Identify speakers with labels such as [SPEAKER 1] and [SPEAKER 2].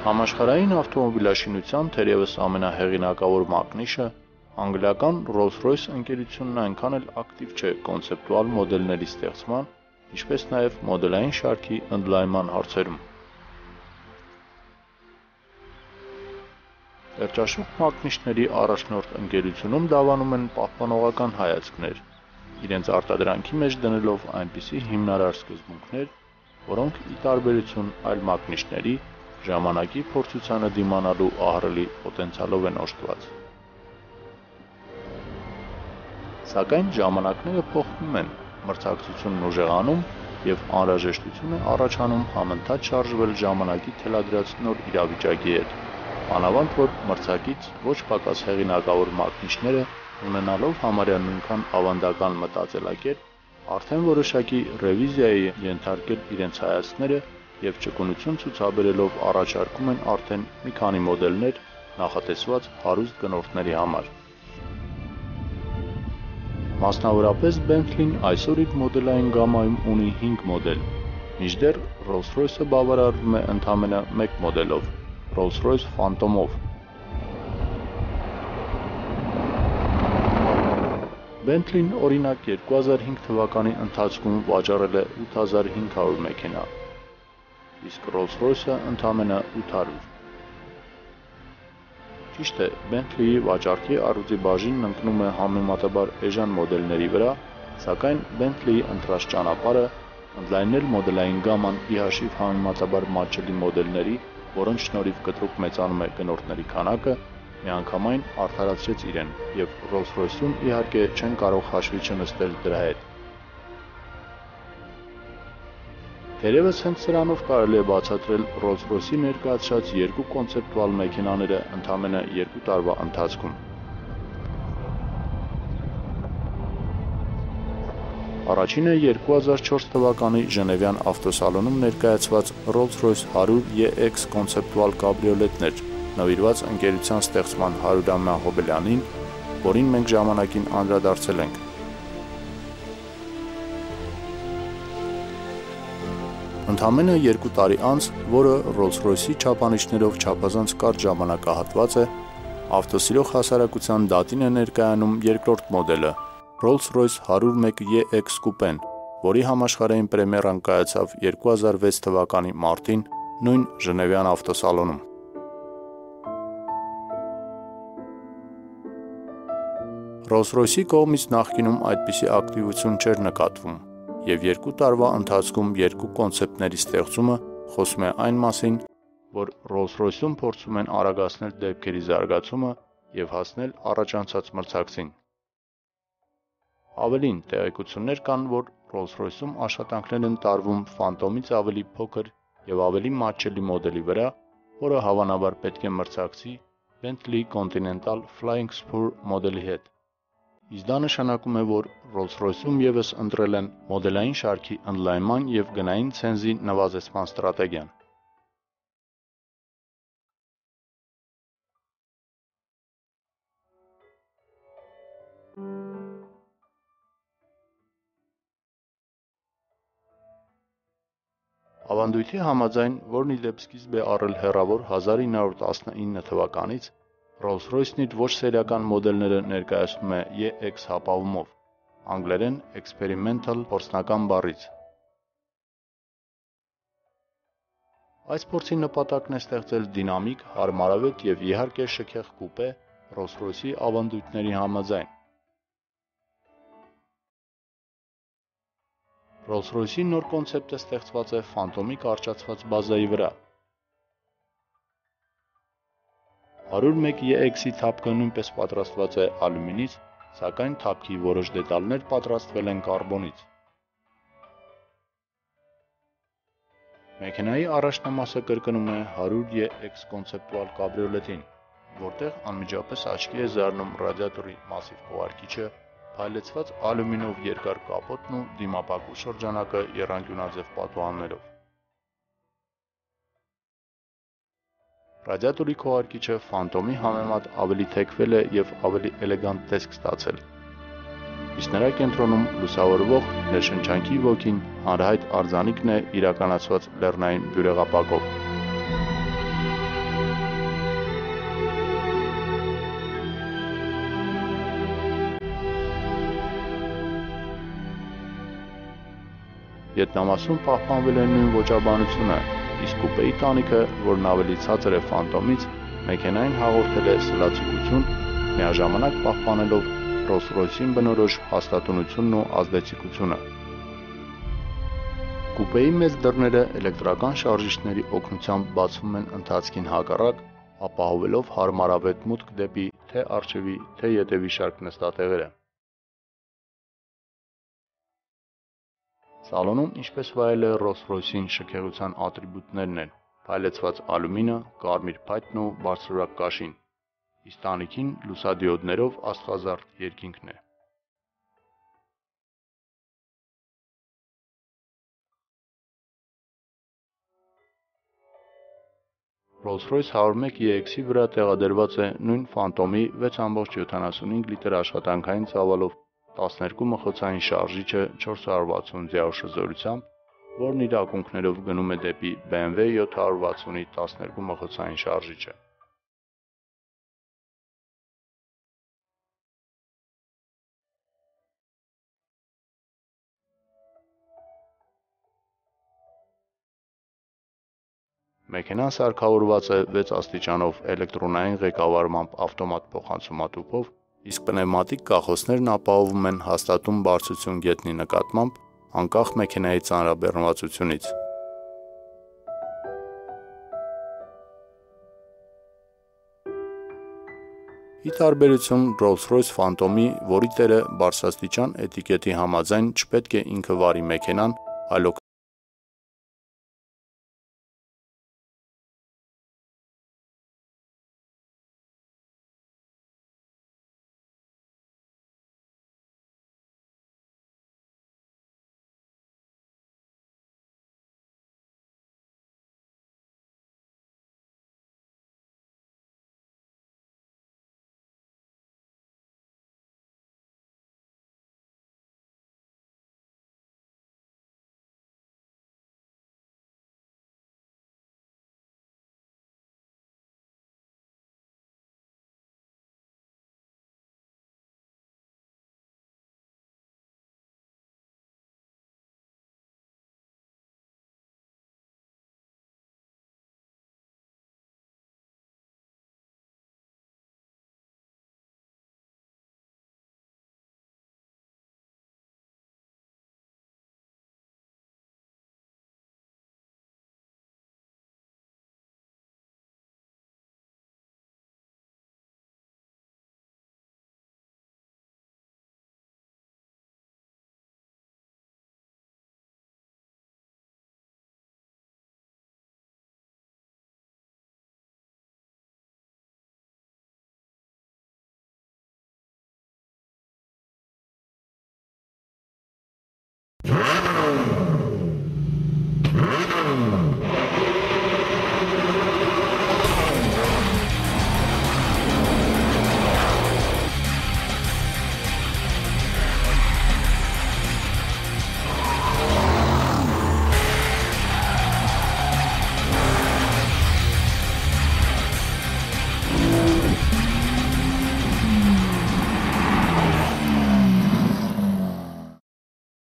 [SPEAKER 1] Համաշխարհային ավտոմոբիլաշինության թերևս ամենահեղինակավոր մակնիշը անգլիական Rolls-Royce ընկերությունն այնքան էլ ակտիվ չէ կոնցեպտուալ մոդելների ստեղծման, ինչպես նաև մոդելային շարքի ընդլայնման հարցերում։ Վերջաշուք մակնիշների առաջնորդ ընկերությունում դավանում են պահպանողական հայացքներ, իրենց արտադրանքի մեջ դնելով այնպիսի հիմնարար սկզբունքներ, որոնք ի տարբերություն այլ մակնիշների ժամանակի փորձությանը դիմանալու ահռելի պոտենցիալով են օժտված։ Սակայն ժամանակները փոխվում են, մրցակցությունն ուժեղանում եւ անհրաժեշտություն է առաջանում համընթաց շարժվել ժամանակի թելադրած նոր իրավիճակի հետ, մանավանդ որ մրցակից ոչ պակաս հեղինակավոր մակնիշները ունենալով համարյա նույնքան ավանդական մտածելակերպ, արդեն որոշակի ռևիզիայի ենթարկել իրենց հայացքները եւ ճկունություն ցուցաբերելով առաջարկում են արդեն մի քանի մոդելներ նախատեսված հարուստ գնորդների համար։ Մասնավորապես Bentley-ն այսօր իր մոդելային գամայում ունի 5 մոդել, մինչդեռ Rolls-Royce-ը բավարարվում է ընդամենը 1 մոդելով՝ Rolls-Royce Phantom-ով։ Bentley-ն օրինակ 2005 թվականի ընթացքում վաճառել է 8500 մեքենա, իսկ Rolls-Royce-ը ընդամենը 800։ Ճիշտ է, Bentley-ի վաճառքի առյուծի բաժինն ընկնում է համեմատաբար էժան մոդելների վրա, սակայն Bentley-ի ընտրած ճանապարհը ընդլայնել մոդելային գաման ի հաշիվ համեմատաբար մատչելի մոդելների, որոնց շնորհիվ կտրուկ մեծանում է գնորդների քանակը, միանգամայն արդարացրեց իրեն, եւ Rolls-Royce-ում իհարկե չեն կարող հաշվի չնստել դրա հետ։ Թերևս հենց սրանով կարելի է բացատրել Rolls-Royce-ի ներկայացրած երկու կոնցեպտուալ մեքենաները ընդամենը 2 տարվա ընթացքում։ Առաջինը 2004 թվականի Ժնևյան ավտոսալոնում ներկայացված Rolls-Royce 100 EX կոնցեպտուալ կաբրիոլետն էր, նվիրված ընկերության ստեղծման 100-ամյա հոբելյանին, որին մենք ժամանակին անդրադարձել ենք։ Ընդամենը 2 տարի անց, որը Rolls-Royce-ի չափանիշներով չափազանց կարճ ժամանակահատված է, ավտոսիրող հասարակության դատին է ներկայանում երկրորդ մոդելը՝ Rolls-Royce 101 EX Coupe-ն, որի համաշխարհային պրեմիերան կայացավ 2006 թվականի մարտին նույն Ժնևյան ավտոսալոնում։ Rolls-Royce-ի կողմից նախկինում այդպիսի ակտիվություն չէր նկատվում, եւ 2 տարվա ընթացքում երկու կոնցեպտների ստեղծումը խոսում է այն մասին, որ Rolls-Royce-ում փորձում են արագացնել դեպքերի զարգացումը եւ հասնել առաջանցած մրցակցին։ Ավելին, տեղեկություններ կան, որ Rolls-Royce-ում աշխատանքներ են տարվում Phantom-ից ավելի փոքր եւ ավելի մատչելի մոդելի վրա, որը հավանաբար պետք է մրցակցի Bentley Continental Flying Spur մոդելի հետ։ Իսկ դա նշանակում է, որ Rolls-Royce-ում եւս ընտրել են մոդելային շարքի ընդլայնման եւ գնային ցենզի նվազեցման ստրատեգիան։ Ավանդույթի համաձայն, որն ի դեպ սկիզբ է առել հեռավոր 1919 թվականից, Rolls-Royce-ն իր ոչ սերիական մոդելները ներկայացնում է EX հապավումով, անգլերեն Experimental փորձնական բառից։ Այս փորձի նպատակն է ստեղծել դինամիկ, հարմարավետ եւ իհարկե շքեղ կուպե Rolls-Royce-ի ավանդույթների համաձայն։ Rolls-Royce-ի նոր կոնցեպտը ստեղծված է Phantom-ի կարճացված բազայի վրա։ 101 EX-ի թափքը նույնպես պատրաստված է ալյումինից, սակայն թափքի որոշ դետալներ պատրաստվել են կարբոնից։ Մեքենայի առաջնամասը կրկնում է 100 EX կոնցեպտուալ կաբրիոլետին, որտեղ անմիջապես աչքի է զարնում ռադիատորի մասիվ քողարկիչը, փայլեցված ալյումինով երկար կապոտն ու դիմապակու շրջանակը եռանկյունաձև պատուհաններով։ Ռադիատորի քողարկիչը Phantom-ի համեմատ ավելի թեքվել է եւ ավելի էլեգանտ տեսք ստացել։ Իսկ նրա կենտրոնում լուսավորվող ներշնչանքի ոգին հանրահայտ արձանիկն է իրականացված լեռնային բյուրեղապակով։ Վիետնամացում պահպանվել է նույն ոճաբանությունը, իսկ կուպեի տանիքը, որն ավելի ցածր է Ֆանտոմից, մեքենային հաղորդել է սլացիկություն, միաժամանակ պահպանելով Rolls-Royce-ին բնորոշ հաստատունությունն ու ազդեցիկությունը։ Կուպեի մեծ դռները էլեկտրական շարժիչների օգնությամբ բացվում են ընթացքին հակառակ, ապահովելով հարմարավետ մուտք դեպի թե առջևի, թե ետևի շարք նստատեղերը։ Սալոնում, ինչպես վայել է Rolls-Royce-ին, շքեղության ատրիբուտներն են՝ փայլեցված ալյումինը, կարմիր փայտն ու բարձրորակ կաշին, իսկ տանիքին լուսադիոդներով աստղազարդ երկինքն է։ Rolls-Royce 101 EX-ի վրա տեղադրված է նույն Phantom-ի 6.75 լիտր աշխատանքային ծավալով 12 մխոցային շարժիչը 460 ձիաուշ զորությամբ, որն իր ակունքներով գնում է դեպի BMW 760-ի 12 մխոցային շարժիչը։ Մեքենան սարքավորված է 6 աստիճանով էլեկտրոնային ղեկավարմամբ ավտոմատ փոխանցումատուփով, իսկ պնևմատիկ կախոսներն ապահովում են հաստատուն բարձրություն գետնի նկատմամբ, անկախ մեքենայի ծանրաբեռնվածությունից։ Ի տարբերություն Rolls-Royce Phantom-ի, որի տերը բարձրաստիճան էտիկետի համաձայն չպետք է ինքը վարի մեքենան, այլ